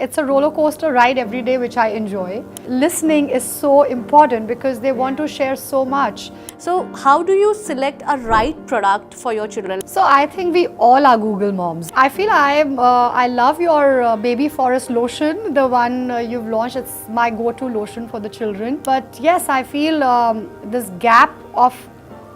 it's a roller coaster ride every day, which I enjoy. Listening is so important because they want to share so much. So how do you select a right product for your children? So I think we all are Google moms. I feel I love your baby forest lotion, the one you've launched. It's my go-to lotion for the children. But yes, I feel this gap of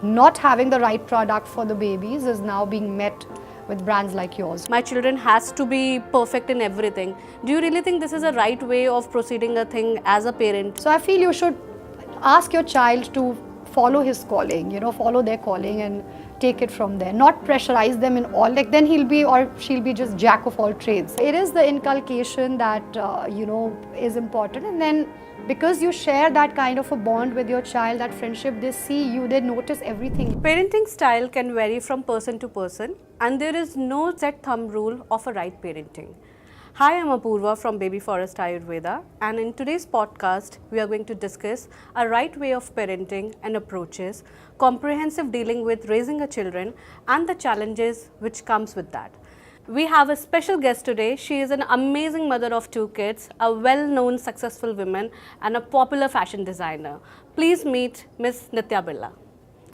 not having the right product for the babies is now being met with brands like yours. My children has to be perfect in everything. Do you really think this is a right way of proceeding a thing as a parent? So I feel you should ask your child to follow his calling, follow their calling and take it from there. Not pressurize them in all, like then he'll be or she'll be just jack of all trades. It is the inculcation that, is important, and then because you share that kind of a bond with your child, that friendship, they see you, they notice everything. Parenting style can vary from person to person, and there is no set thumb rule of a right parenting. Hi, I'm Apoorva from Baby Forest Ayurveda, and in today's podcast, we are going to discuss a right way of parenting and approaches, comprehensive dealing with raising a children, and the challenges which comes with that. We have a special guest today. She is an amazing mother of 2 kids, a well-known successful woman, and a popular fashion designer. Please meet Miss Nitya Birla.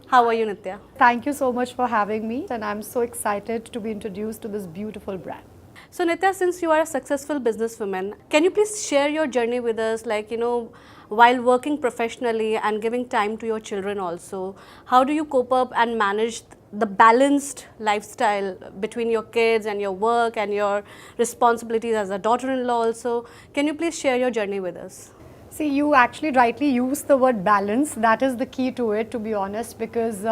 How are you, Nitya? Thank you so much for having me, and I'm so excited to be introduced to this beautiful brand. So Nitya, since you are a successful businesswoman, can you please share your journey with us, while working professionally and giving time to your children also, how do you cope up and manage the balanced lifestyle between your kids and your work and your responsibilities as a daughter-in-law also? Can you please share your journey with us? See, you actually rightly used the word balance. That is the key to it, to be honest, because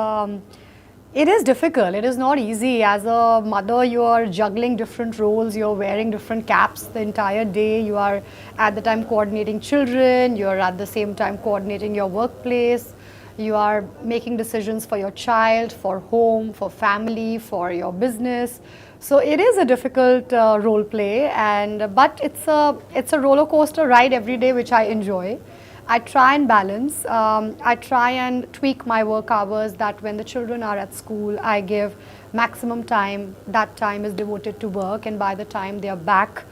it is difficult. It is not easy. As a mother, you are juggling different roles. You're wearing different caps the entire day. You are at the time coordinating children. You're at the same time coordinating your workplace. You are making decisions for your child, for home, for family, for your business. So it is a difficult role play, but it's a roller coaster ride every day, which I enjoy. I try and balance. I try and tweak my work hours, that when the children are at school, I give maximum time. That time is devoted to work, and by the time they are back,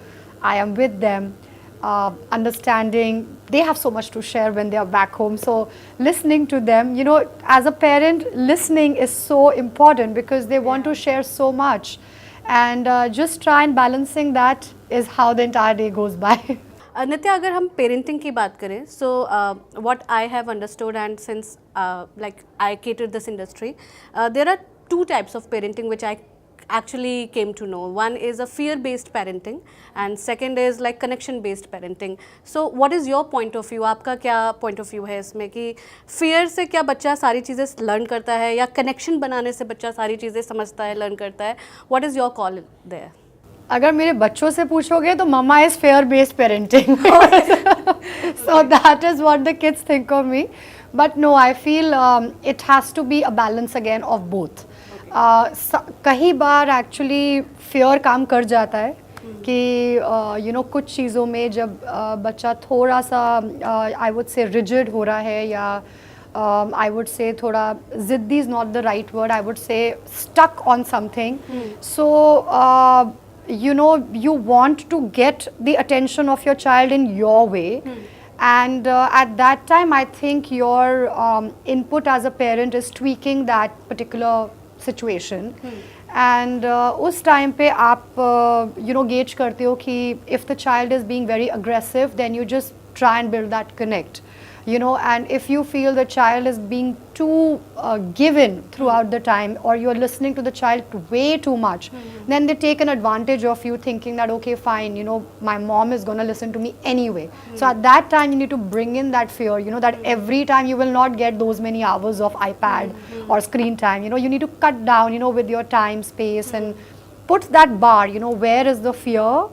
I am with them, understanding. They have so much to share when they are back home. So listening to them, as a parent, listening is so important because they want to share so much. And just try and balancing that is how the entire day goes by. Nitya, अगर हम parenting की बात करें, so what I have understood, and since I cater this industry, there are 2 types of parenting which I actually came to know. One is a fear-based parenting, and second is like connection-based parenting. So what is your point of view? आपका क्या point of view है इसमें कि fear से क्या बच्चा सारी चीज़ें learn करता है या connection बनाने से बच्चा सारी चीज़ें समझता है, learn करता है? What is your call there? अगर मेरे बच्चों से पूछोगे तो मम्मा is fair based parenting so that is what the kids think of me, but no, I feel it has to be a balance again of both. कई बार actually fair काम कर जाता है कि कुछ चीज़ों में जब बच्चा थोड़ा सा आई वुड से रिजिड हो रहा है या I would say thoda ziddi is not the right word, I would say stuck on something. So you want to get the attention of your child in your way, and at that time I think your input as a parent is tweaking that particular situation. And उस time पे आप gauge करते हो कि if the child is being very aggressive, then you just try and build that connect. And if you feel the child is being too given throughout the time, or you're listening to the child way too much, then they take an advantage of you, thinking that, okay, fine, my mom is going to listen to me anyway. So at that time, you need to bring in that fear, that every time you will not get those many hours of iPad or screen time. You need to cut down, with your time, space, and put that bar, where is the fear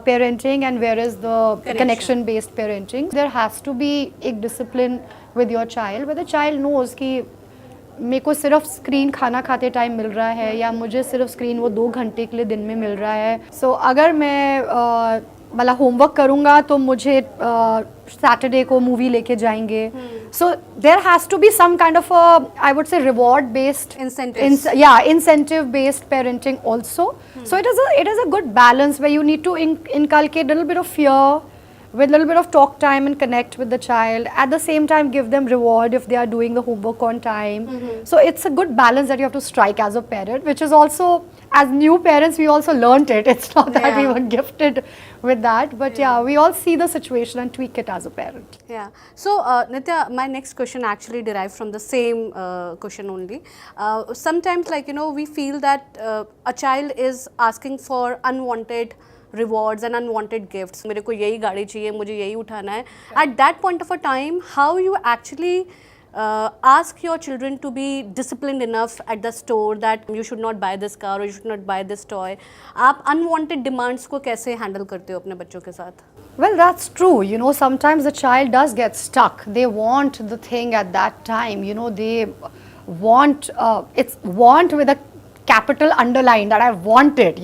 parenting and where is the connection based parenting. There has to be a discipline with your child, where the child knows कि मेरे को सिर्फ screen खाना खाते time मिल रहा है या मुझे सिर्फ स्क्रीन वो 2 घंटे के लिए दिन में मिल रहा है. So अगर मैं मतलब होमवर्क करूँगा तो मुझे सैटरडे को मूवी लेके जाएंगे. So there has to be some kind of a, I would say, reward based Incentives. incentive based parenting also. So it is a good balance where you need to inculcate a little bit of fear with a little bit of talk time and connect with the child. At the same time, give them reward if they are doing the homework on time. So it's a good balance that you have to strike as a parent, which is also, as new parents, we also learnt it. It's not that we Yeah. were gifted with that, but yeah, we all see the situation and tweak it as a parent. Yeah. So, Nitya, my next question actually derived from the same question only. Sometimes, like, we feel that a child is asking for unwanted rewards and unwanted gifts. मेरे को यही गाड़ी चाहिए, मुझे यही उठाना है. At that point of a time, how you actually ask your children to be disciplined enough at the store that you should not buy this car or you should not buy this toy. आप unwanted demands को कैसे handle करते हो अपने बच्चों के साथ? Well, that's true. Sometimes the child does get stuck. They want the thing at that time. They want, it's want with a capital underline, that I want it.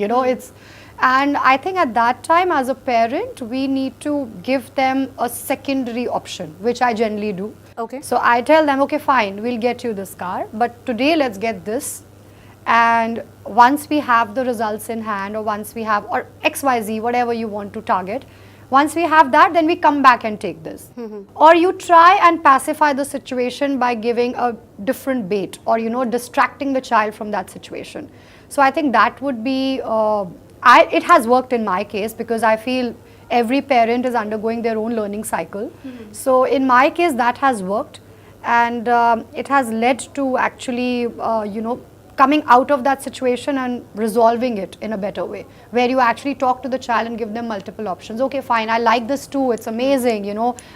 And I think at that time, as a parent, we need to give them a secondary option, which I generally do. Okay. So I tell them, okay, fine, we'll get you this car, but today let's get this. And once we have the results in hand, or once we have, or XYZ, whatever you want to target, once we have that, then we come back and take this. Or you try and pacify the situation by giving a different bait, or distracting the child from that situation. So I think that would be, it has worked in my case, because I feel every parent is undergoing their own learning cycle. So in my case, that has worked, and it has led to actually, coming out of that situation and resolving it in a better way, where you actually talk to the child and give them multiple options. Okay, fine, I like this too, it's amazing,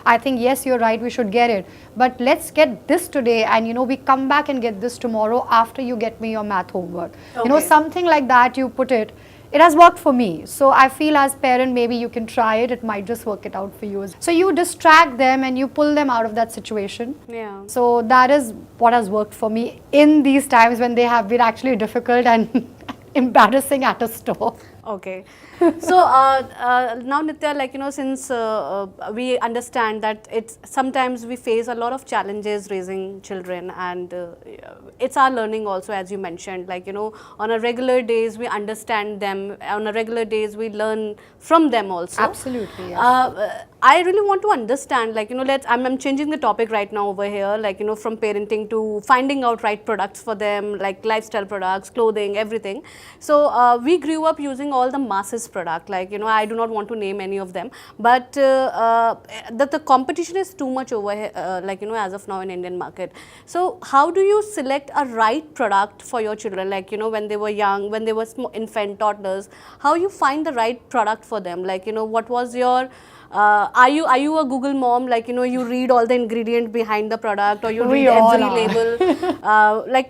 I think, yes, you're right, we should get it, but let's get this today, and we come back and get this tomorrow after you get me your math homework. Something like that, you put it. It has worked for me. So I feel, as parent, maybe you can try it. It might just work it out for you. So you distract them and you pull them out of that situation. Yeah. So that is what has worked for me in these times when they have been actually difficult and embarrassing at a store. Okay. So now, Nitya, since we understand that sometimes we face a lot of challenges raising children, and it's our learning also, as you mentioned, on a regular days we understand them, on a regular days we learn from them also. Absolutely, yes. I really want to understand, I'm changing the topic right now over here, from parenting to finding out right products for them, like lifestyle products, clothing, everything. So we grew up using all the masses product, I do not want to name any of them, but the competition is too much over here, as of now in Indian market. So how do you select a right product for your children, when they were young, when they were infant toddlers, how you find the right product for them? What was your are you a Google mom, you read all the ingredient behind the product, or you read every label?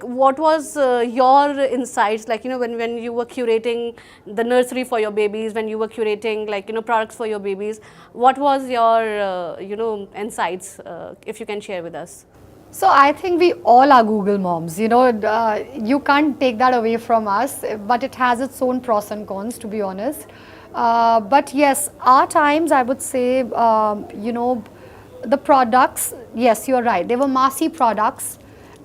What was your insights, when you were curating the nursery for your babies, when you were curating products for your babies, what was your insights, if you can share with us? So I think we all are Google moms, you can't take that away from us, but it has its own pros and cons, to be honest. But yes, our times, I would say, the products, yes, you're right, they were massy products,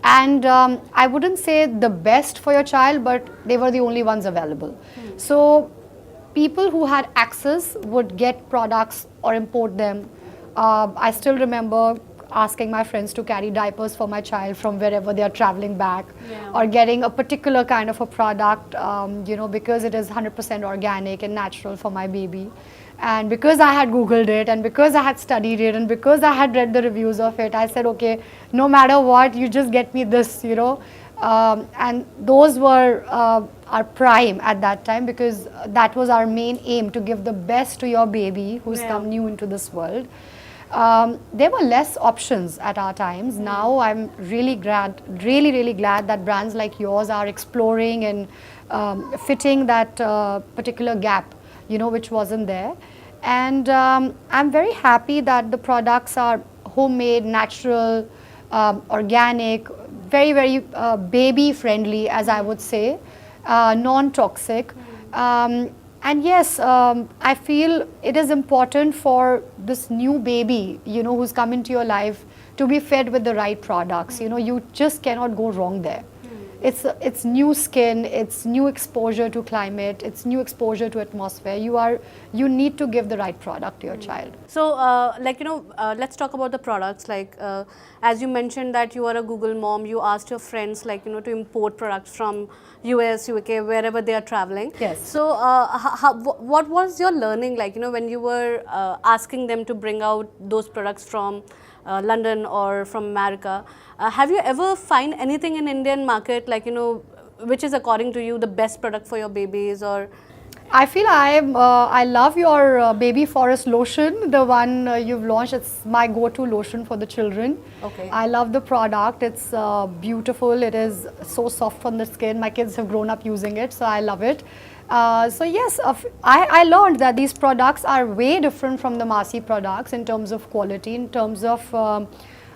and I wouldn't say the best for your child, but they were the only ones available. So people who had access would get products or import them. I still remember asking my friends to carry diapers for my child from wherever they are traveling back, or getting a particular kind of a product, because it is 100% organic and natural for my baby. And because I had Googled it, and because I had studied it, and because I had read the reviews of it, I said, okay, no matter what, you just get me this, and those were our prime at that time, because that was our main aim, to give the best to your baby who's come new into this world. There were less options at our times. Now I'm really glad that brands like yours are exploring and fitting that particular gap, which wasn't there. And I'm very happy that the products are homemade, natural, organic, very, very baby friendly, as I would say, non-toxic. And yes, I feel it is important for this new baby, who's come into your life to be fed with the right products. You just cannot go wrong there. It's new skin, it's new exposure to climate, it's new exposure to atmosphere. You need to give the right product to your child. So, let's talk about the products. As you mentioned that you are a Google mom, you asked your friends, to import products from US, UK, wherever they are traveling. Yes. So, what was your learning when you were asking them to bring out those products from London or from America? Have you ever find anything in Indian market which is according to you the best product for your babies? Or I feel I love your baby forest lotion, the one you've launched. It's my go-to lotion for the children. Okay. I love the product. It's beautiful. It is so soft on the skin. My kids have grown up using it, so I love it. So yes, I learned that these products are way different from the Masi products in terms of quality, in terms of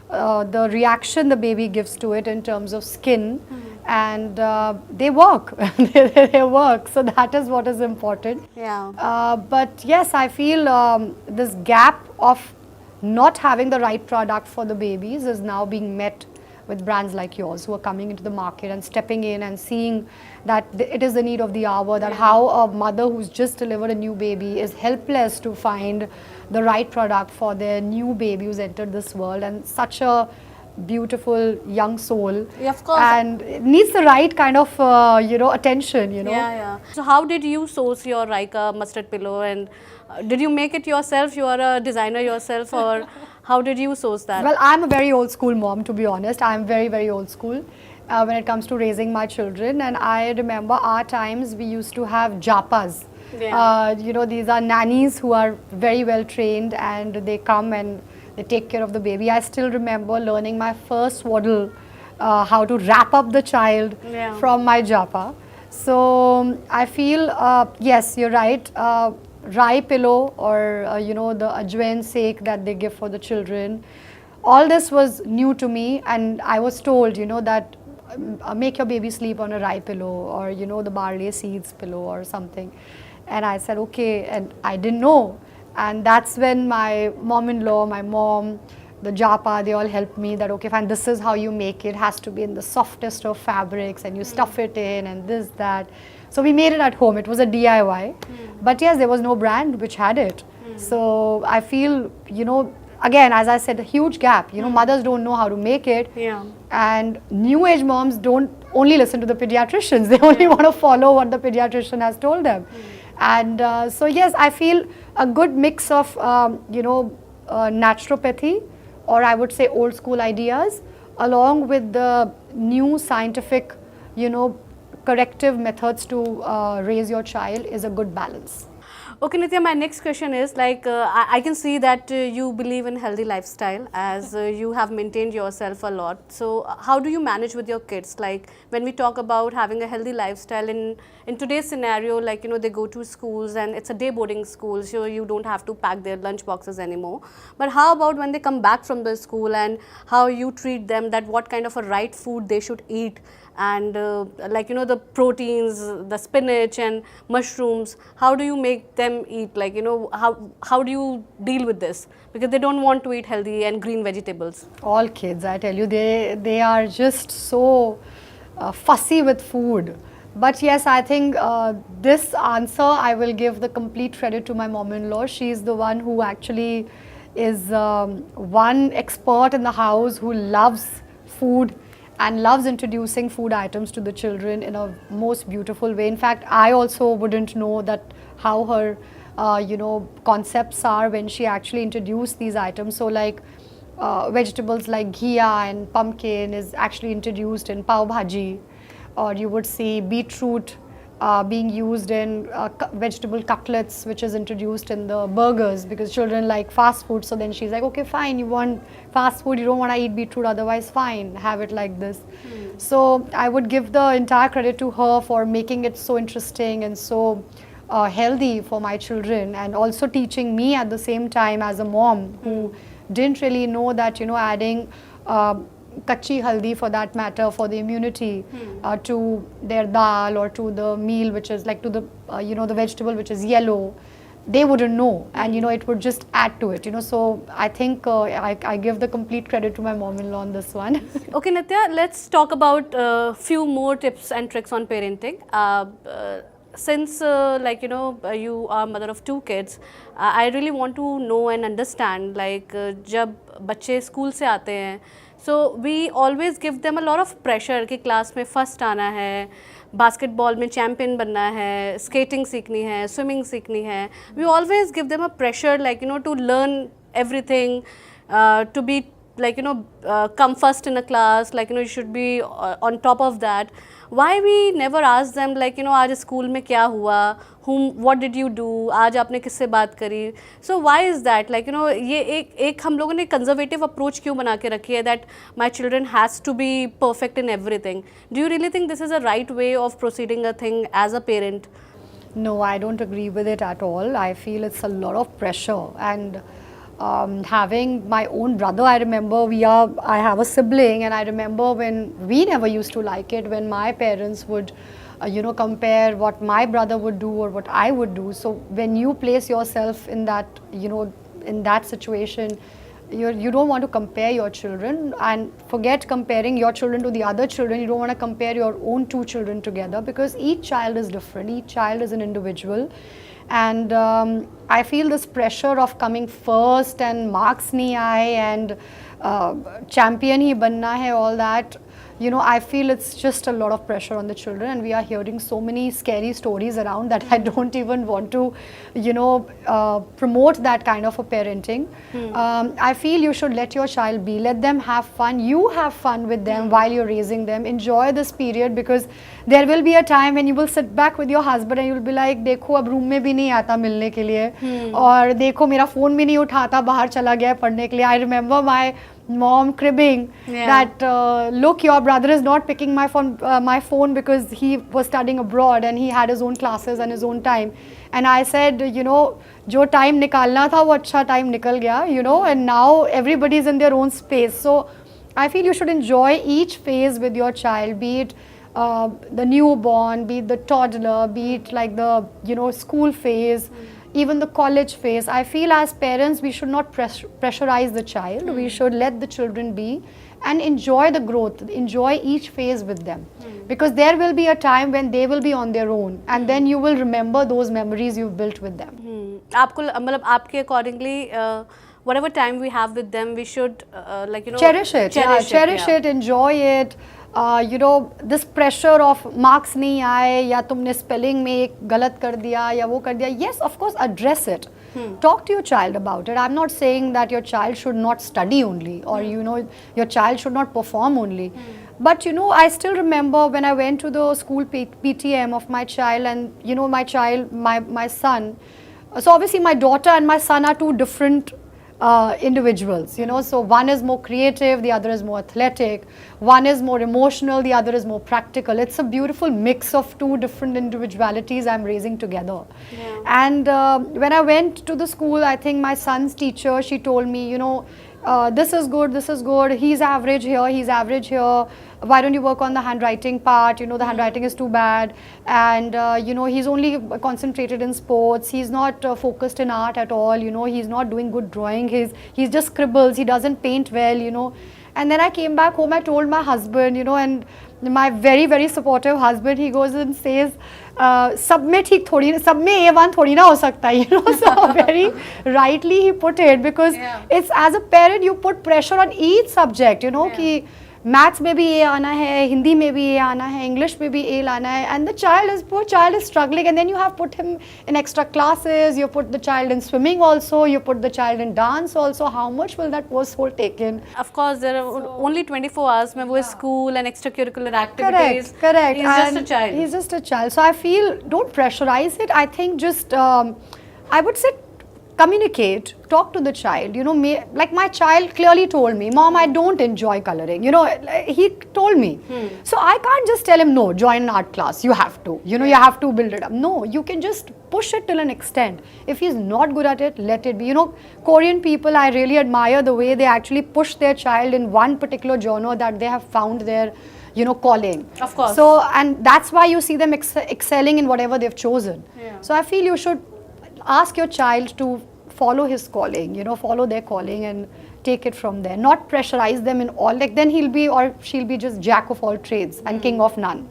the reaction the baby gives to it, in terms of skin, and they work. They work. So that is what is important. yeah. But yes, I feel this gap of not having the right product for the babies is now being met with brands like yours, who are coming into the market and stepping in and seeing that it is the need of the hour, that how a mother who's just delivered a new baby is helpless to find the right product for their new baby who's entered this world, and such a beautiful young soul. Yeah, of course. And it needs the right kind of attention. Yeah. So how did you source your Raika mustard pillow, and did you make it yourself? You are a designer yourself, or how did you source that? Well, I'm a very old school mom, to be honest. I'm very, very old school when it comes to raising my children. And I remember our times, we used to have japas. Yeah. These are nannies who are very well trained, and they come and they take care of the baby. I still remember learning my first swaddle, how to wrap up the child from my japa. So I feel, yes, you're right. Rye pillow, or the ajwain sake that they give for the children, all this was new to me, and I was told that make your baby sleep on a rye pillow, or the barley seeds pillow or something. And I said okay, and I didn't know. And that's when my mom-in-law, my mom, the japa, they all helped me that okay fine, this is how you make it. It has to be in the softest of fabrics, and you stuff it in, and this, that. So we made it at home. It was a DIY. But yes, there was no brand which had it. So I feel, again, as I said, a huge gap. Mothers don't know how to make it. Yeah. And new age moms don't only listen to the pediatricians. They only want to follow what the pediatrician has told them. And so yes, I feel a good mix of, naturopathy, or I would say old school ideas, along with the new scientific, corrective methods to raise your child, is a good balance. Okay, Nitya, my next question is I can see that you believe in healthy lifestyle, as you have maintained yourself a lot. So how do you manage with your kids? When we talk about having a healthy lifestyle in today's scenario, they go to schools and it's a day boarding school, so you don't have to pack their lunch boxes anymore. But how about when they come back from the school, and how you treat them, that what kind of a right food they should eat, and the proteins, the spinach and mushrooms, how do you make them eat? How do you deal with this? Because they don't want to eat healthy and green vegetables. All kids, I tell you, they are just so fussy with food. But yes, I think this answer, I will give the complete credit to my mom-in-law. She's the one who actually is one expert in the house who loves food and loves introducing food items to the children in a most beautiful way. In fact, I also wouldn't know that how her concepts are when she actually introduced these items. So vegetables like ghia and pumpkin is actually introduced in pav bhaji, or you would see beetroot being used in vegetable cutlets, which is introduced in the burgers, because children like fast food. So then she's like, okay fine, you want fast food, you don't want to eat beetroot, otherwise fine, have it like this. So I would give the entire credit to her for making it so interesting and so healthy for my children, and also teaching me at the same time as a mom who didn't really know that adding kachi haldi for that matter, for the immunity, to their dal or to the meal which is like to the, the vegetable which is yellow, they wouldn't know, and it would just add to it, so I think I give the complete credit to my mom-in-law on this one. Okay, Nitya, let's talk about a few more tips and tricks on parenting. Since you are mother of 2 kids, I really want to know and understand, like जब बच्चे school से आते हैं, so we always give them a lot of pressure कि class में first आना है, basketball में चैम्पियन बनना है, स्केटिंग सीखनी है, स्विमिंग सीखनी है. We always give them a pressure to learn everything, to be come first in a class, you should be on top of that. Why we never ask them आज school में क्या हुआ, what did you do, आज आपने किससे बात करी? So why is that, ये एक हम लोगों ने conservative approach क्यों बना के रखी है that my children has to be perfect in everything? Do you really think this is a right way of proceeding a thing as a parent? No, I don't agree with it at all. I feel it's a lot of pressure, and having my own brother, I remember I have a sibling, and I remember when we never used to like it when my parents would compare what my brother would do or what I would do. So when you place yourself in that in that situation, you don't want to compare your children, and forget comparing your children to the other children. You don't want to compare your own 2 children together, because each child is different, each child is an individual. And I feel this pressure of coming first and marks nahi aaye and champion hi banna hai, all that, I feel it's just a lot of pressure on the children, and we are hearing so many scary stories around that I don't even want to promote that kind of a parenting. I feel you should let your child be, let them have fun, you have fun with them while you're raising them, enjoy this period, because there will be a time when you will sit back with your husband and you will be like, देखो अब room में भी नहीं आता मिलने के लिए, और देखो मेरा फोन भी नहीं उठाता, बाहर चला गया पढ़ने के लिए. I remember my mom cribbing that look, your brother is not picking my phone because he was studying abroad and he had his own classes and his own time. And I said, जो time निकालना था वो अच्छा time निकल गया, and now everybody is in their own space. So I feel you should enjoy each phase with your child, be it the newborn, be it the toddler, be it like the school phase, even the college phase. I feel as parents we should not pressurize the child. We should let the children be and enjoy the growth, enjoy each phase with them, because there will be a time when they will be on their own, and then you will remember those memories you've built with them. आपको मतलब आपके accordingly whatever time we have with them, we should cherish it, enjoy it. This pressure of marks नहीं आए या तुमने spelling में एक गलत कर दिया या वो कर दिया, yes, of course, address it. Talk to your child about it. I'm not saying that your child should not study only, or your child should not perform only. But I still remember when I went to the school PTM of my child, and my son. So obviously my daughter and my son are 2 different individuals, so one is more creative, the other is more athletic, one is more emotional, the other is more practical. It's a beautiful mix of 2 different individualities I'm raising together. And when I went to the school, I think my son's teacher, she told me, this is good, he's average here, why don't you work on the handwriting part, the handwriting is too bad, and he's only concentrated in sports, he's not focused in art at all, he's not doing good drawing, he's just scribbles, he doesn't paint well, And then I came back home, I told my husband, and my very, very supportive husband, he goes and says, सब में A1 थोड़ी ना हो सकता है, so very rightly he put it, because it's, as a parent you put pressure on each subject, कि maths में भी ए आना है, हिंदी में भी ए आना है, इंग्लिश में भी ए लाना है, and the poor child is struggling, and then you have put him in extra classes, you put the child in swimming also, you put the child in dance also. How much will that poor soul take in? Of course, there are only 24 hours में वो school and extracurricular activities. Correct. He's just a child. He's just a child. So I feel, don't pressurize it. I think just, I would say, communicate talk to the child. You know, like my child clearly told me, Mom, I don't enjoy coloring. You know, he told me. So I can't just tell him, no, join an art class. You have to. You know, you have to build it up. No, you can just push it till an extent. If he's not good at it, let it be. You know, Korean people, I really admire the way they actually push their child in one particular genre that they have found their, you know, calling. Of course. So, and that's why you see them excelling in whatever they've chosen. So I feel you should ask your child to follow his calling, you know, follow their calling and take it from there. Not pressurize them in all, like then he'll be or she'll be just jack of all trades and king of none.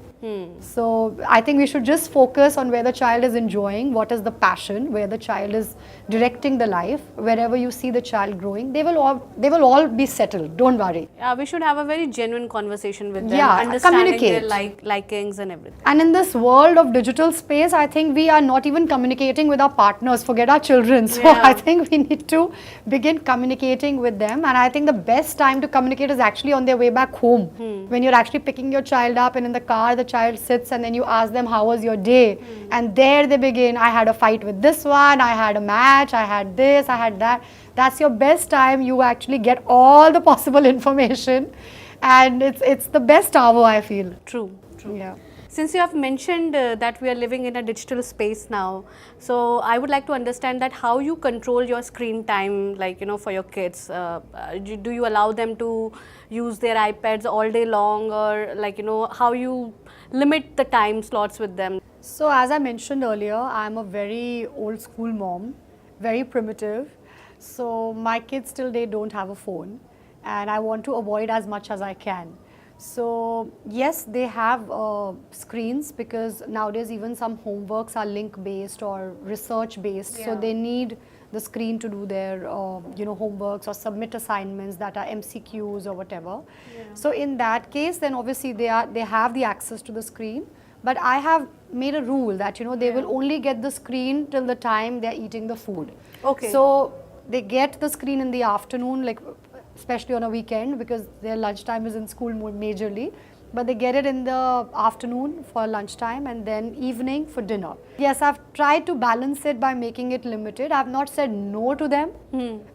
So I think we should just focus on where the child is enjoying, what is the passion, where the child is directing the life. Wherever you see the child growing, they will all be settled. Don't worry. Yeah, we should have a very genuine conversation with them, Yeah, understanding communicate. their likings and everything. And in this world of digital space, I think we are not even communicating with our partners, forget our children. So Yeah. I think we need to begin communicating with them. And I think the best time to communicate is actually on their way back home. When you're actually picking your child up and in the car, the child sits and then you ask them, how was your day? And there they begin, I had a fight with this one, I had a match, I had this, I had that. That's your best time. You actually get all the possible information. And it's the best hour, I feel. True. Yeah. Since you have mentioned that we are living in a digital space now, so I would like to understand that how you control your screen time, like, you know, for your kids. Do you allow them to use their iPads all day long, or like, you know, how you limit the time slots with them? So as I mentioned earlier, I'm a very old school mom, very primitive. So my kids till they don't have a phone, and I want to avoid as much as I can. So yes, they have screens, because nowadays even some homeworks are link based or research based. So they need the screen to do their you know, homeworks or submit assignments that are MCQs or whatever. So in that case, then obviously they have the access to the screen. But I have made a rule that, you know, they will only get the screen till the time they're eating the food. Okay. So they get the screen in the afternoon, like especially on a weekend, because their lunchtime is in school more majorly. But they get it in the afternoon for lunchtime and then evening for dinner. Yes, I've tried to balance it by making it limited. I've not said no to them.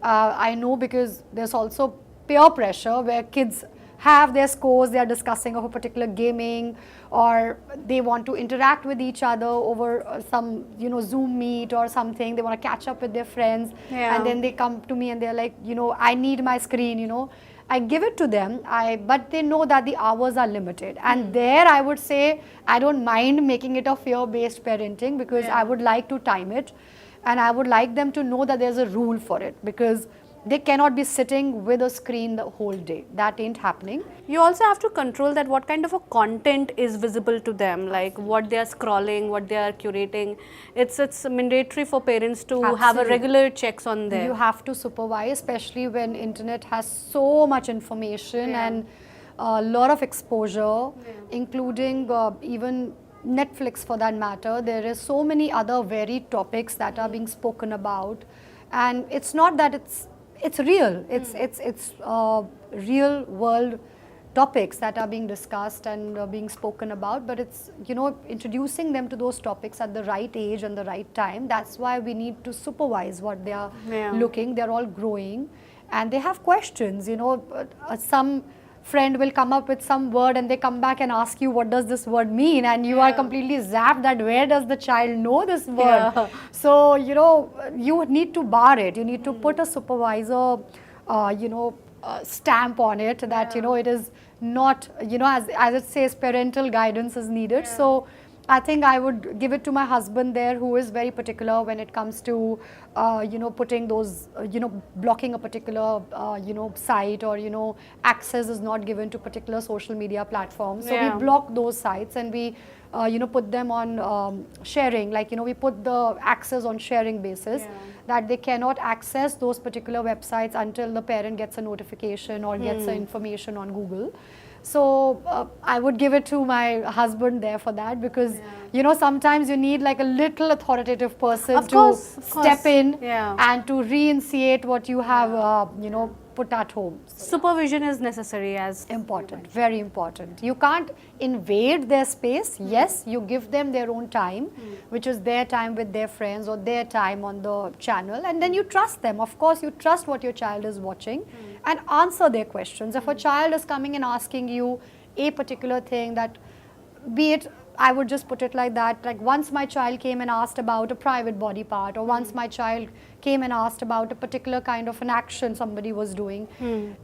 I know, because there's also peer pressure where kids have their scores, they are discussing of a particular gaming, or they want to interact with each other over some, you know, Zoom meet or something. They want to catch up with their friends, and then they come to me and they're like, you know, I need my screen, you know. I give it to them, but they know that the hours are limited. And there I would say, I don't mind making it a fear-based parenting, because I would like to time it, and I would like them to know that there's a rule for it, because they cannot be sitting with a screen the whole day. That ain't happening. You also have to control that what kind of a content is visible to them, like what they are scrolling, what they are curating. It's mandatory for parents to have a regular checks on there. You have to supervise, especially when internet has so much information and a lot of exposure, including even Netflix for that matter. There is so many other varied topics that are being spoken about, and it's not that it's real. It's real world topics that are being discussed and being spoken about, but it's, you know, introducing them to those topics at the right age and the right time. That's why we need to supervise what they are looking. They're all growing and they have questions, you know. Some friend will come up with some word and they come back and ask you, what does this word mean? And you are completely zapped that where does the child know this word? So, you know, you need to bar it. You need to put a supervisor, you know, stamp on it that, you know, it is not, you know, as it says, parental guidance is needed. So I think I would give it to my husband there, who is very particular when it comes to, you know, putting those, you know, blocking a particular, you know, site, or, you know, access is not given to particular social media platforms. So we block those sites and we, you know, put them on sharing, like, you know, we put the access on sharing basis, that they cannot access those particular websites until the parent gets a notification or gets the information on Google. So I would give it to my husband there for that, because you know, sometimes you need like a little authoritative person to step in and to reinitiate what you have you know, put at home. Supervision is necessary as Important, very important. You can't invade their space. Yes, you give them their own time, which is their time with their friends or their time on the channel, and then you trust them. Of course, you trust what your child is watching and answer their questions. If a child is coming and asking you a particular thing, that be it, I would just put it like that, like once my child came and asked about a private body part, or once my child came and asked about a particular kind of an action somebody was doing,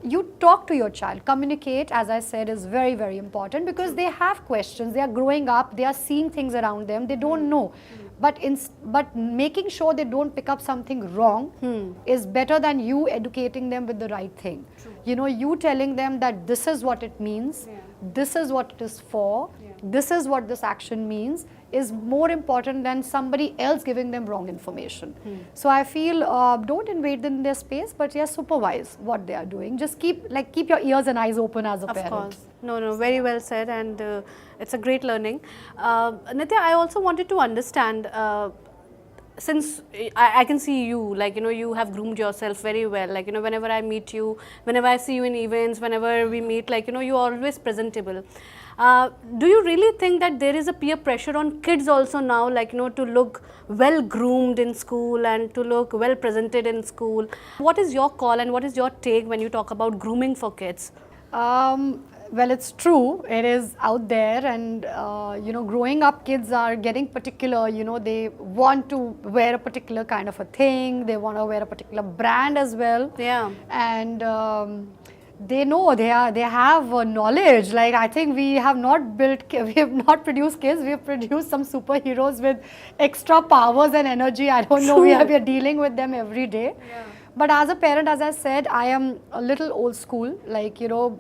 you talk to your child. Communicate, as I said, is very, very important, because they have questions, they are growing up, they are seeing things around them, they don't know. But making sure they don't pick up something wrong is better than you educating them with the right thing. You know, you telling them that this is what it means, this is what it is for, this is what this action means, is more important than somebody else giving them wrong information. So I feel don't invade in their space, but yes, supervise what they are doing. Just keep your ears and eyes open as a parent. Of course. No, very well said, and it's a great learning. Nitya, I also wanted to understand, since I can see you, like, you know, you have groomed yourself very well. Like, you know, whenever I meet you, whenever I see you in events, whenever we meet, like, you know, you're always presentable. Do you really think that there is a peer pressure on kids also now, like, you know, to look well groomed in school and to look well presented in school? What is your call and what is your take when you talk about grooming for kids? Well, it's true, it is out there, and you know, growing up, kids are getting particular. You know, they want to wear a particular kind of a thing, they want to wear a particular brand as well. Yeah. And they know, they have knowledge. Like, I think we have not produced kids, we have produced some superheroes with extra powers and energy. I don't know, we are dealing with them every day. Yeah. But as a parent, as I said, I am a little old school. Like, you know,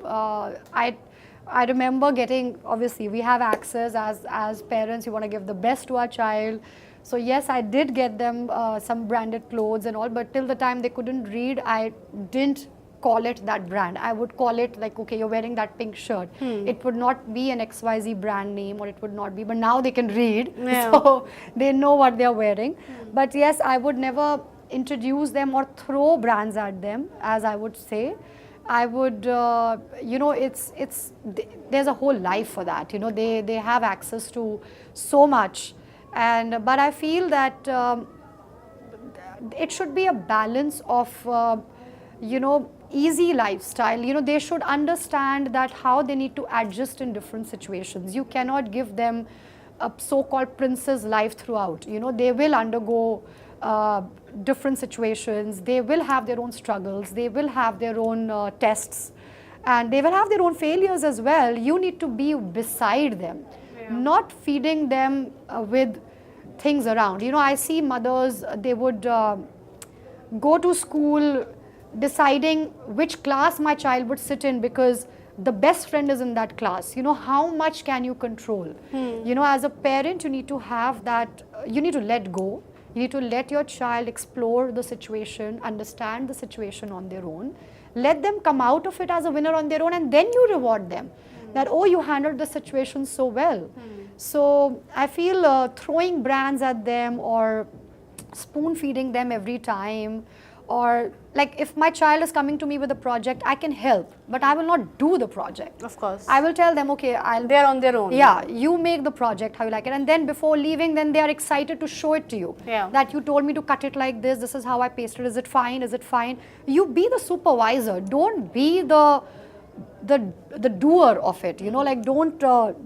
I remember getting, obviously we have access as parents, you want to give the best to our child. So yes, I did get them some branded clothes and all, but till the time they couldn't read, I didn't call it that brand. I would call it like, okay, you're wearing that pink shirt. It would not be an XYZ brand name, or it would not be, but now they can read, so they know what they're wearing. But yes, I would never introduce them or throw brands at them, as I would say. I would, you know, there's a whole life for that. You know, they have access to so much, but I feel that it should be a balance of, you know, easy lifestyle. You know, they should understand that how they need to adjust in different situations. You cannot give them a so-called princess life throughout. You know, they will undergo different situations, they will have their own struggles, they will have their own tests, and they will have their own failures as well. You need to be beside them, not feeding them with things around. You know, I see mothers, they would go to school deciding which class my child would sit in because the best friend is in that class. You know, how much can you control? You know, as a parent, you need to have that, you need to let go. You need to let your child explore the situation, understand the situation on their own, let them come out of it as a winner on their own, and then you reward them that, oh, you handled the situation so well. So I feel throwing brands at them or spoon feeding them every time, or like if my child is coming to me with a project, I can help, but I will not do the project. Of course. I will tell them, okay, they're on their own. Yeah, you make the project how you like it, and then before leaving, then they are excited to show it to you. Yeah. That you told me to cut it like this, this is how I pasted, is it fine, is it fine? You be the supervisor, don't be the doer of it, you know, like don't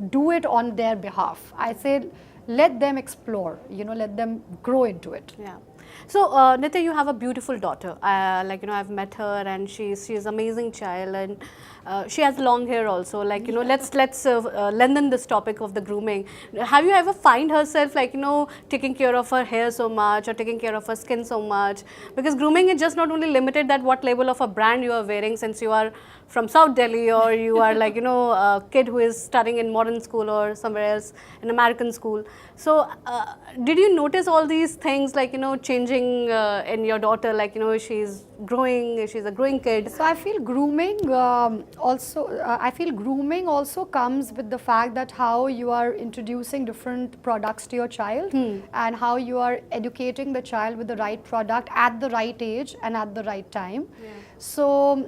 do it on their behalf. I say let them explore, you know, let them grow into it. Yeah. So Nitya, you have a beautiful daughter. Like, you know, I've met her, and she's amazing child, and she has long hair also. Like, you know, let's lengthen this topic of the grooming. Have you ever find herself, like, you know, taking care of her hair so much or taking care of her skin so much? Because grooming is just not only limited that what label of a brand you are wearing, since you are from South Delhi, or you are like, you know, a kid who is studying in modern school or somewhere else in American school. So did you notice all these things, like, you know, changes changing in your daughter? Like, she's growing, she's a growing kid. So I feel grooming also comes with the fact that how you are introducing different products to your child and how you are educating the child with the right product at the right age and at the right time. Yeah. So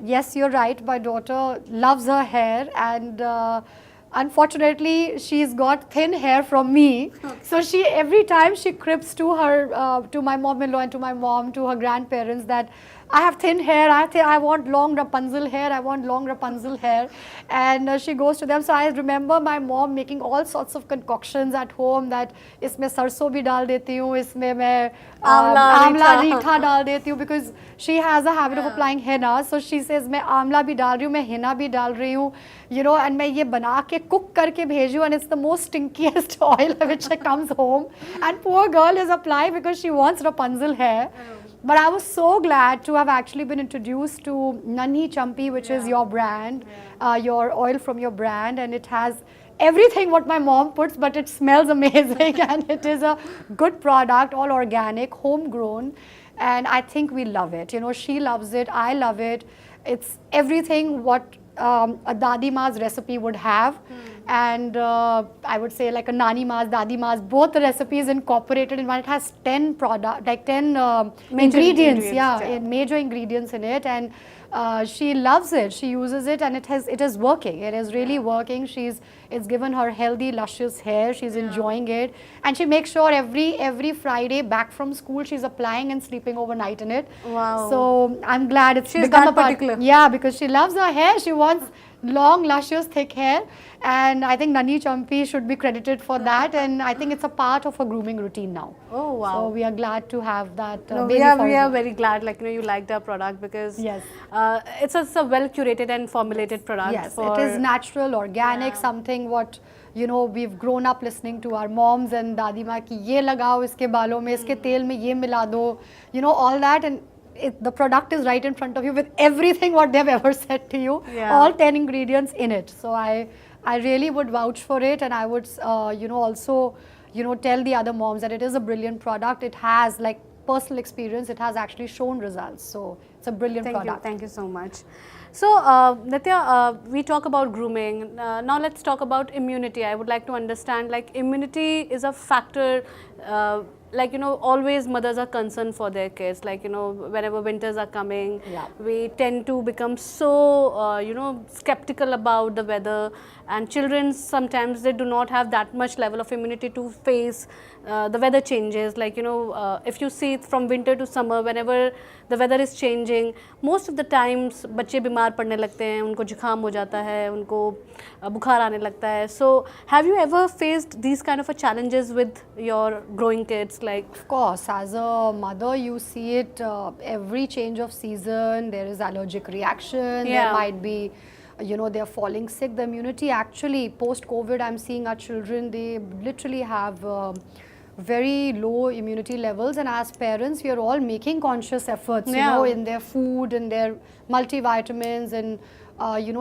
yes, you're right. My daughter loves her hair, and unfortunately, she's got thin hair from me. Okay. So she every time she crips to her, to my mom-in-law and to my mom, to her grandparents, that I have thin hair. I want long Rapunzel hair. I want long Rapunzel hair. And she goes to them. So I remember my mom making all sorts of concoctions at home, that इसमें सरसों भी डाल देती हूँ, इसमें मैं आंवला रीठा डाल देती हूँ, because she has a habit of applying henna. So she says मैं आंवला भी डाल रही हूँ, मैं henna भी डाल रही हूँ, and मैं ये बना के cook करके भेजी हूँ, and it's the most stinkiest oil which comes home. And poor girl is applying because she wants Rapunzel hair. But I was so glad to have actually been introduced to Nani Champi, which is your brand, your oil from your brand, and it has everything what my mom puts, but it smells amazing and it is a good product, all organic, homegrown, and I think we love it. She loves it, I love it. It's everything what a Dadi Ma's recipe would have, and I would say like a Nani Ma's, Dadi Ma's, both the recipes incorporated in one. It has 10 ingredients, major ingredients in it, and she loves it. She uses it, and it is working. It is really working. It's given her healthy, luscious hair. She's enjoying it, and she makes sure every Friday back from school she's applying and sleeping overnight in it. Wow! So I'm glad she's become a particular. Yeah, because she loves her hair. She wants long, luscious, thick hair, and I think Nani Champi should be credited for that, and I think it's a part of her grooming routine now. Oh wow! So we are glad to have that. We are very glad, like you liked our product, because yes, it's a well curated and formulated product. Yes, it is natural, organic, something what we've grown up listening to our moms and Dadi Ma ki ye lagao iske balon mein, iske tel mein ye mila do, all that, and the product is right in front of you with everything what they've ever said to you, all 10 ingredients in it. So I really would vouch for it, and I would also tell the other moms that it is a brilliant product. It has, like, personal experience, it has actually shown results. So it's a brilliant product. Thank you so much. So Nitya, we talk about grooming. Now let's talk about immunity. I would like to understand, like, immunity is a factor. Always mothers are concerned for their kids. Like, whenever winters are coming, we tend to become so, skeptical about the weather. And children, sometimes they do not have that much level of immunity to face the weather changes. Like, if you see from winter to summer, whenever the weather is changing, most of the times बच्चे बीमार पड़ने लगते हैं, उनको जुकाम हो जाता है, उनको बुखार आने लगता है. So have you ever faced these kind of challenges with your growing kids? Like, of course, as a mother, you see it every change of season. There is allergic reaction. There might be, they're falling sick. The immunity, actually, post-COVID, I'm seeing our children, they literally have very low immunity levels, and as parents we are all making conscious efforts in their food, in their multivitamins, and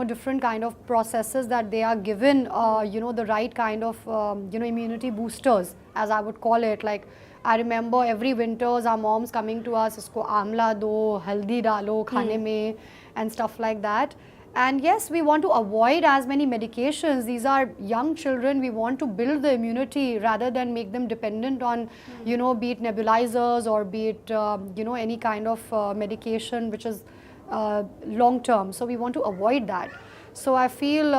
different kind of processes that they are given the right kind of immunity boosters, as I would call it. Like, I remember every winters our moms coming to us, isko amla do, haldi dalo khane mein, and stuff like that. And yes, we want to avoid as many medications. These are young children. We want to build the immunity rather than make them dependent on, be it nebulizers or be it, any kind of medication which is long term. So we want to avoid that. So I feel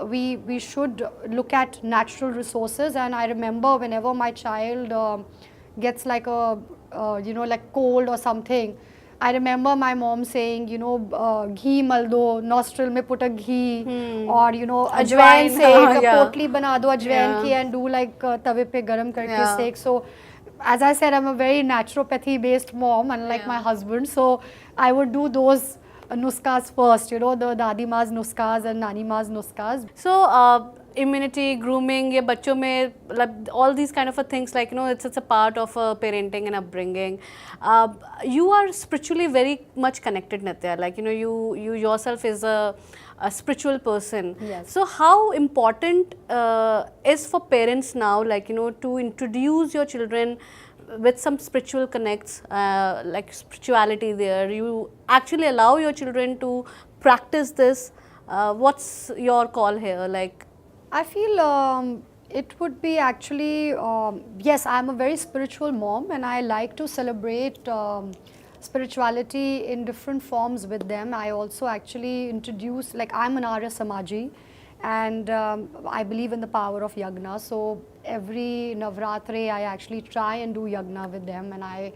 we should look at natural resources. And I remember whenever my child gets like a, like cold or something, I remember my mom saying, ghee maldo, nostril mein put a ghee, or, ajwain se, potli bana do ajwain ki, and do like tawe pe garam karke sek. So, as I said, I'm a very naturopathy based mom, unlike my husband. So, I would do those nuskas first, the Dadi Ma's nuskas and Nani Ma's nuskas. So, immunity, grooming, ye bachcho mein, like, all these kind of things, like, it's a part of parenting and upbringing. You are spiritually very much connected, Nitya. Like, you yourself is a spiritual person. Yes. So how important is for parents now, like, to introduce your children with some spiritual connects, like spirituality there, you actually allow your children to practice this. What's your call here? Like, I feel it would be actually, yes, I'm a very spiritual mom and I like to celebrate spirituality in different forms with them. I also actually introduce, like I'm an Arya Samaji and I believe in the power of yagna. So every Navratri I actually try and do yagna with them, and I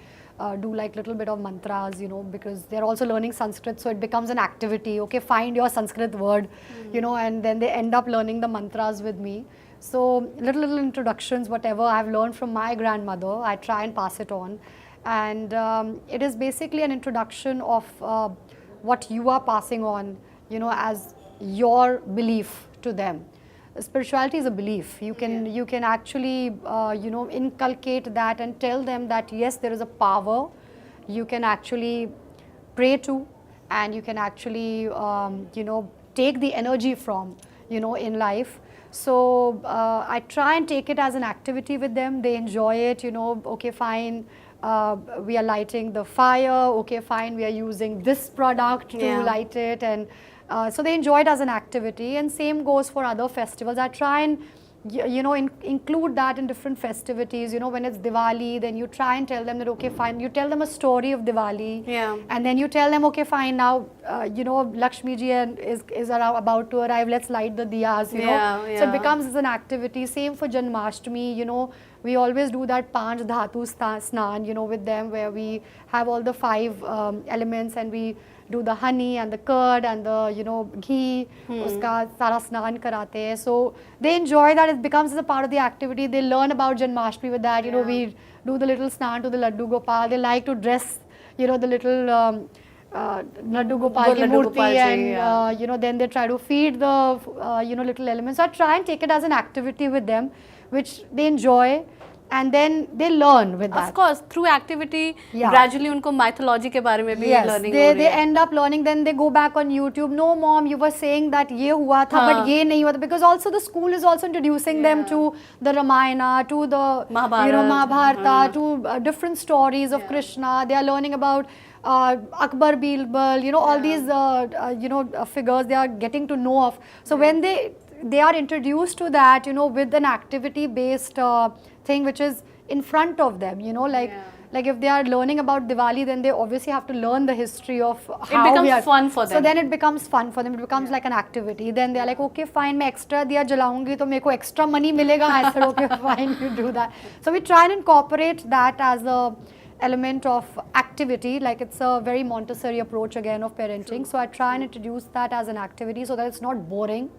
do like little bit of mantras, you know, because they're also learning Sanskrit, so it becomes an activity. Okay, find your Sanskrit word, you know, and then they end up learning the mantras with me. So little introductions, whatever I've learned from my grandmother, I try and pass it on. And it is basically an introduction of what you are passing on, you know, as your belief to them. Spirituality is a belief. You can actually you know, inculcate that and tell them that yes, there is a power you can actually pray to, and you can actually you know, take the energy from, you know, in life. So I try and take it as an activity with them. They enjoy it, you know. Okay, fine, we are lighting the fire. Okay, fine, we are using this product to light it, and so they enjoy it as an activity. And same goes for other festivals. I try and you know, include that in different festivities. You know, when it's Diwali, then you try and tell them that okay, fine, you tell them a story of Diwali, and then you tell them okay, fine, now you know, Lakshmi ji is about to arrive, let's light the diyas, you know. So it becomes as an activity. Same for Janmashtami, you know, we always do that Panch Dhatu Snan, you know, with them, where we have all the 5 elements, and we do the honey and the curd and the, you know, ghee, uska sara snan karate hai. So they enjoy that. It becomes as a part of the activity. They learn about Janmashtami with that. You know, we do the little snan to the Laddu Gopal. They like to dress, you know, the little Laddu Gopal ki murti, and you know, then they try to feed the you know, little elements. So I try and take it as an activity with them, which they enjoy. And then they learn with that. Of course, through activity, gradually उनको mythology के बारे में भी learning they end up learning. Then they go back on YouTube. No, mom, you were saying that ये हुआ था, but ये नहीं हुआ था. Because also the school is also introducing them to the Ramayana, to the you know, Mahabharata, to different stories of Krishna. They are learning about Akbar, Birbal, you know, all these you know, figures they are getting to know of. So when they are introduced to that, you know, with an activity based thing which is in front of them, you know, like if they are learning about Diwali, then they obviously have to learn the history of how it becomes fun for them. So then it becomes fun for them. It becomes like an activity. Then they are like, okay, fine, मैं extra दिया जलाऊंगी तो मेरे को extra money मिलेगा. I said, okay, fine, you do that. So we try and incorporate that as a element of activity. Like it's a very Montessori approach again of parenting. So I try and introduce that as an activity so that it's not boring,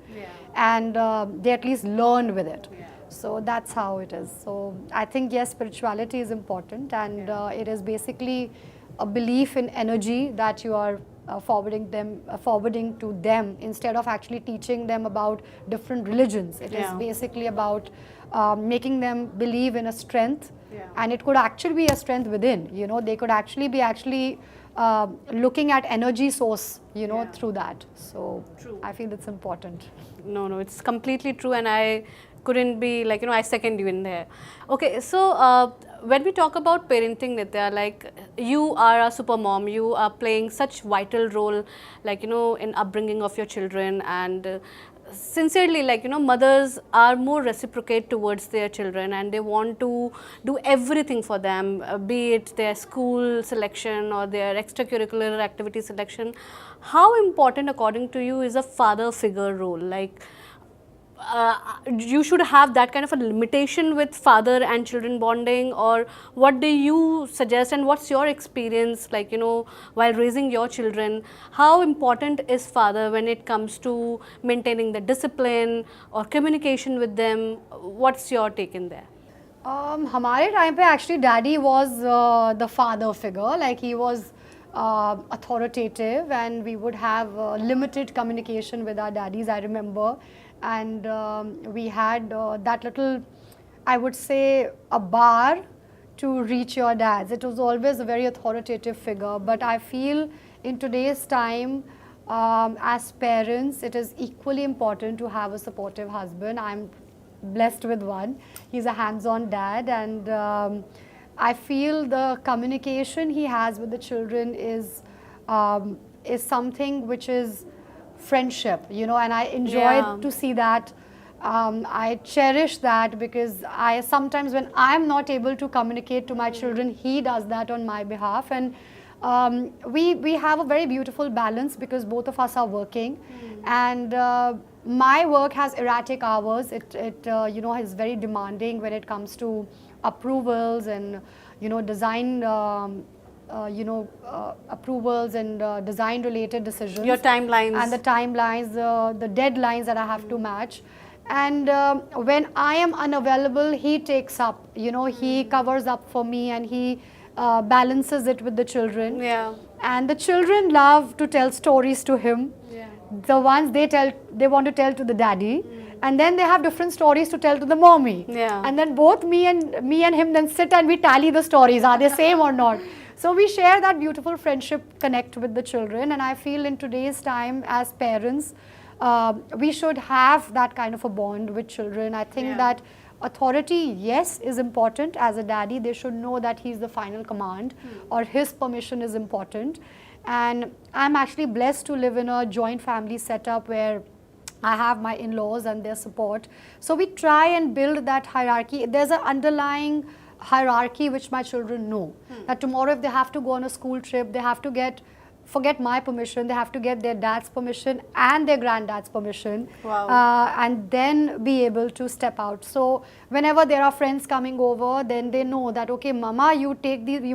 and they at least learn with it. So that's how it is. So I think yes, spirituality is important, and it is basically a belief in energy that you are forwarding to them, instead of actually teaching them about different religions. It is basically about making them believe in a strength, and it could actually be a strength within. You know, they could actually be looking at energy source, you know, through that. So I feel it's important. No, it's completely true, and I couldn't be like, you know, I second you in there. Okay, so when we talk about parenting, Nitya, like you are a super mom, you are playing such vital role, like, you know, in upbringing of your children, and sincerely, like, you know, mothers are more reciprocate towards their children, and they want to do everything for them, be it their school selection or their extracurricular activity selection. How important, according to you, is a father figure role? Like, you should have that kind of a limitation with father and children bonding, or what do you suggest, and what's your experience, like, you know, while raising your children? How important is father when it comes to maintaining the discipline or communication with them? What's your take in there? हमारे time पे actually daddy was the father figure. Like he was authoritative, and we would have limited communication with our daddies, I remember. And we had that little, I would say, a bar to reach your dads. It was always a very authoritative figure. But I feel in today's time, as parents, it is equally important to have a supportive husband. I'm blessed with one. He's a hands-on dad, and I feel the communication he has with the children is something which is friendship, you know, and I enjoy to see that. I cherish that because I sometimes, when I'm not able to communicate to my children, he does that on my behalf. And we have a very beautiful balance because both of us are working, and my work has erratic hours. It you know, is very demanding when it comes to approvals and, you know, design approvals and design related decisions. Your timelines. And the timelines, the deadlines that I have to match. And when I am unavailable, he takes up, you know, he covers up for me, and he balances it with the children. Yeah. And the children love to tell stories to him. Yeah. The ones they want to tell to the daddy. And then they have different stories to tell to the mommy. Yeah. And then both me and him then sit and we tally the stories. Are they same or not? So we share that beautiful friendship connect with the children. And I feel in today's time as parents, we should have that kind of a bond with children. I think that authority, yes, is important. As a daddy, they should know that he's the final command, or his permission is important. And I'm actually blessed to live in a joint family setup where I have my in-laws and their support. So we try and build that hierarchy. There's an underlying hierarchy which my children know. That tomorrow if they have to go on a school trip, they have to forget my permission, they have to get their dad's permission and their granddad's permission. Wow. And then be able to step out. So whenever there are friends coming over, then they know that, okay, mama, you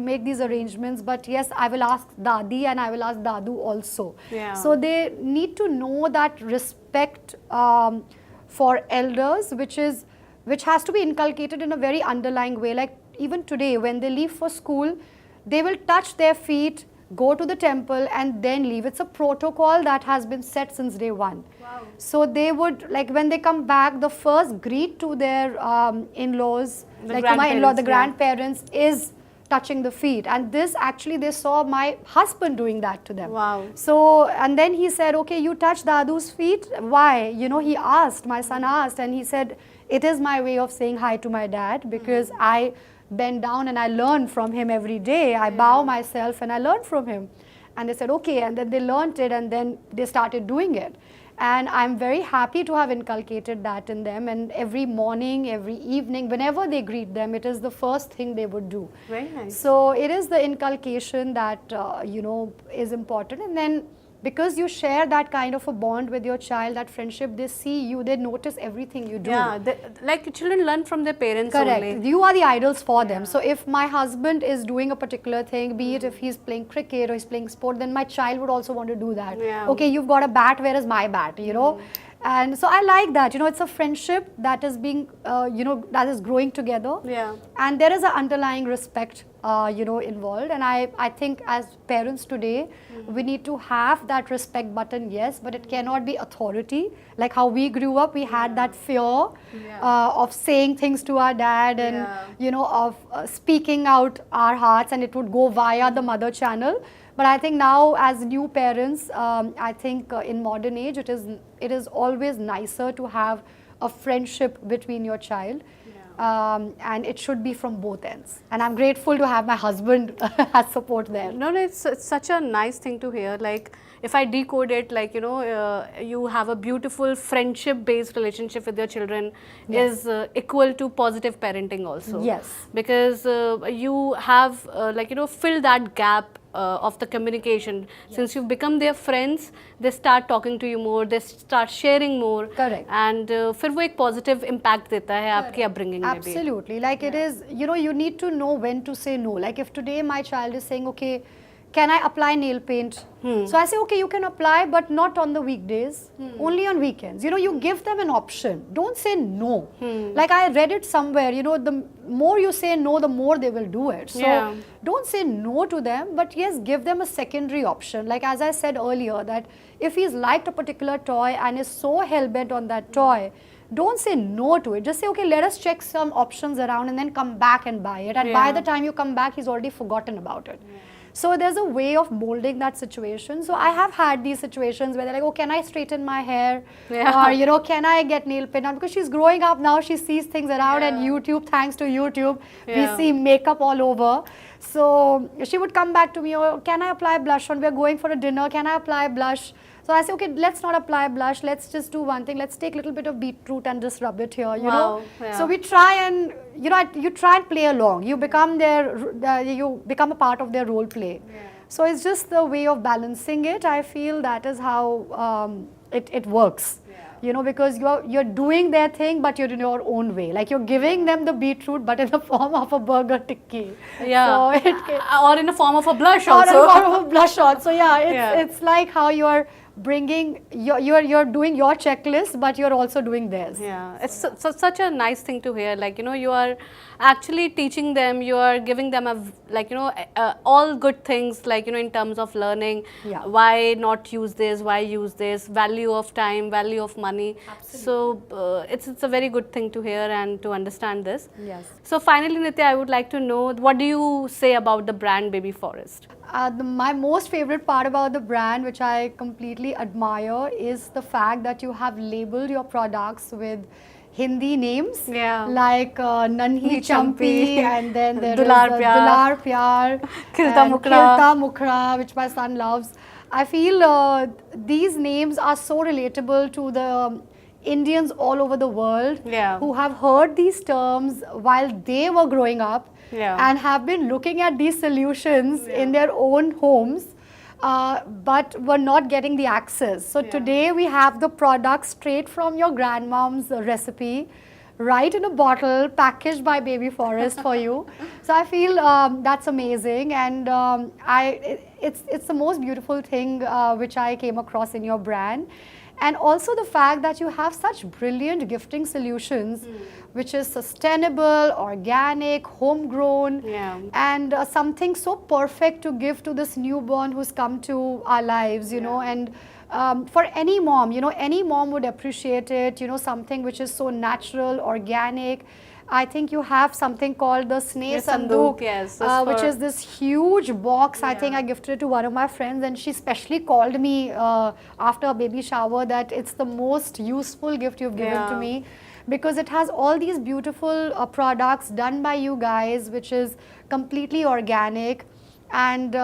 make these arrangements, but yes, I will ask dadi and I will ask dadu also. Yeah. So they need to know that respect for elders, which has to be inculcated in a very underlying way. Like even today, when they leave for school, they will touch their feet, go to the temple and then leave. It's a protocol that has been set since day one. Wow. So they would, like when they come back, the first greet to their in-laws, like to my in-law, the grandparents, is touching the feet. And this actually, they saw my husband doing that to them. Wow. So, and then he said, okay, you touch Dadu's feet. Why? You know, he asked, my son asked, and he said, it is my way of saying hi to my dad, because I bend down and I learn from him every day. I bow myself and I learn from him. And they said, okay. And then they learned it and then they started doing it. And I'm very happy to have inculcated that in them. And every morning, every evening, whenever they greet them, it is the first thing they would do. Very nice. So it is the inculcation that, you know, is important. And then because you share that kind of a bond with your child, that friendship, they see you, they notice everything you do. Yeah, like children learn from their parents. Correct. Only. You are the idols for them. So if my husband is doing a particular thing, be it if he's playing cricket or he's playing sport, then my child would also want to do that. Yeah. Okay, you've got a bat, where is my bat, you know? And so I like that, you know, it's a friendship that is being, you know, that is growing together. Yeah. And there is an underlying respect, you know, involved. And I think as parents today, we need to have that respect button, yes, but it cannot be authority. Like how we grew up, we had that fear of saying things to our dad and, you know, of speaking out our hearts, and it would go via the mother channel. But I think now as new parents, I think in modern age, it is always nicer to have a friendship between your child. And it should be from both ends. And I'm grateful to have my husband as support there. No, it's such a nice thing to hear. Like if I decode it, like, you know, you have a beautiful friendship-based relationship with your children is equal to positive parenting also. Yes. Because you have, like, you know, filled that gap of the communication. Since you've become their friends, they start talking to you more, they start sharing more. Correct. And फिर वो एक positive impact देता है आपकी upbringing में भी. Absolutely. Like it is, you know, you need to know when to say no. Like if today my child is saying, okay, can I apply nail paint? So I say, okay, you can apply, but not on the weekdays, only on weekends. You know, you give them an option. Don't say no. Like I read it somewhere, you know, the more you say no, the more they will do it. So don't say no to them, but yes, give them a secondary option. Like as I said earlier, that if he's liked a particular toy and is so hell-bent on that toy, don't say no to it. Just say, okay, let us check some options around and then come back and buy it. And by the time you come back, he's already forgotten about it. So there's a way of molding that situation. So I have had these situations where they're like, oh, can I straighten my hair? Yeah. Or, you know, can I get nail paint on? Because she's growing up now, she sees things around, and Yeah. YouTube, thanks to YouTube, Yeah. we see makeup all over. So she would come back to me, oh, can I apply blush on? We're going for a dinner, can I apply blush? So I say, okay, let's not apply blush. Let's just do one thing. Let's take a little bit of beetroot and just rub it here, you know. Wow, yeah. So we try and, you know, you try and play along. You become you become a part of their role play. Yeah. So it's just the way of balancing it. I feel that is how it works. Yeah. You know, because you're doing their thing, but you're in your own way. Like you're giving them the beetroot, but in the form of a burger tikki. Yeah. So Or in the form of a blush or also. a form of blush on. So yeah, Yeah. it's like how you're bringing you're doing your checklist, but you're also doing theirs. Yeah, it's such a nice thing to hear. Like, you know, you are actually teaching them, you are giving them like, you know, all good things, like, you know, in terms of learning. Yeah. Why not use this, why use this, value of time, value of money. Absolutely. So it's a very good thing to hear and to understand this. Yes. So finally, Nitya, I would like to know, what do you say about the brand Baby Forest? My most favorite part about the brand, which I completely admire, is the fact that you have labeled your products with Hindi names, Yeah. like Nanhi Champi, and then there is Dular Pyar. Dular Pyar, Khilta and Mukra. Khilta Mukra, which my son loves. I feel these names are so relatable to the Indians all over the world, Yeah. who have heard these terms while they were growing up, Yeah. and have been looking at these solutions in their own homes, but were not getting the access. So today we have the product straight from your grandmom's recipe, right in a bottle, packaged by Baby Forest for you. So I feel that's amazing, and it's the most beautiful thing which I came across in your brand. And also the fact that you have such brilliant gifting solutions, which is sustainable, organic, homegrown, Yeah. and something so perfect to give to this newborn who's come to our lives, you know. And for any mom, you know, any mom would appreciate it, you know, something which is so natural, organic. I think you have something called the Sneh Yes, Sandook, Sandook, yes, that's which for- is this huge box. I think Yeah. I gifted it to one of my friends, and she specially called me after a baby shower that it's the most useful gift you've given to Yeah. me, because it has all these beautiful products done by you guys, which is completely organic and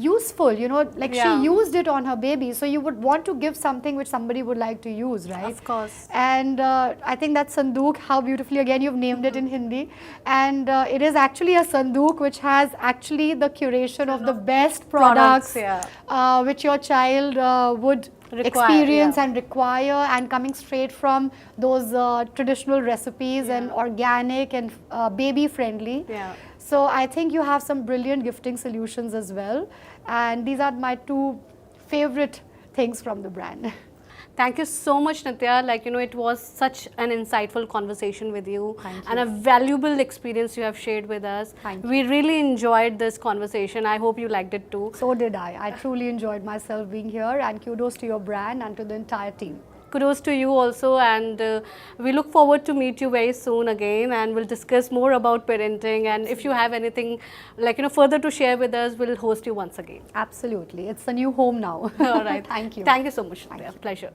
useful, you know, like Yeah. she used it on her baby, so you would want to give something which somebody would like to use, right? Of course. And I think that sandook, how beautifully again you've named it in Hindi, and it is actually a sandook which has actually the curation of the best products, yeah. which your child would experience and require, and coming straight from those traditional recipes, and organic and baby friendly. Yeah. So I think you have some brilliant gifting solutions as well, and these are my two favorite things from the brand. Thank you so much, Nitya. Like, you know, it was such an insightful conversation with you. Thank And you. a valuable experience you have shared with us. Thank you. We really enjoyed this conversation. I hope you liked it too. So did I. I truly enjoyed myself being here, and kudos to your brand and to the entire team. Kudos to you also, and we look forward to meet you very soon again, and we'll discuss more about parenting, and if you have anything, like, you know, further to share with us, we'll host you once again. Absolutely. It's a new home now. All right. Thank you. Thank you so much, Nitya. Pleasure.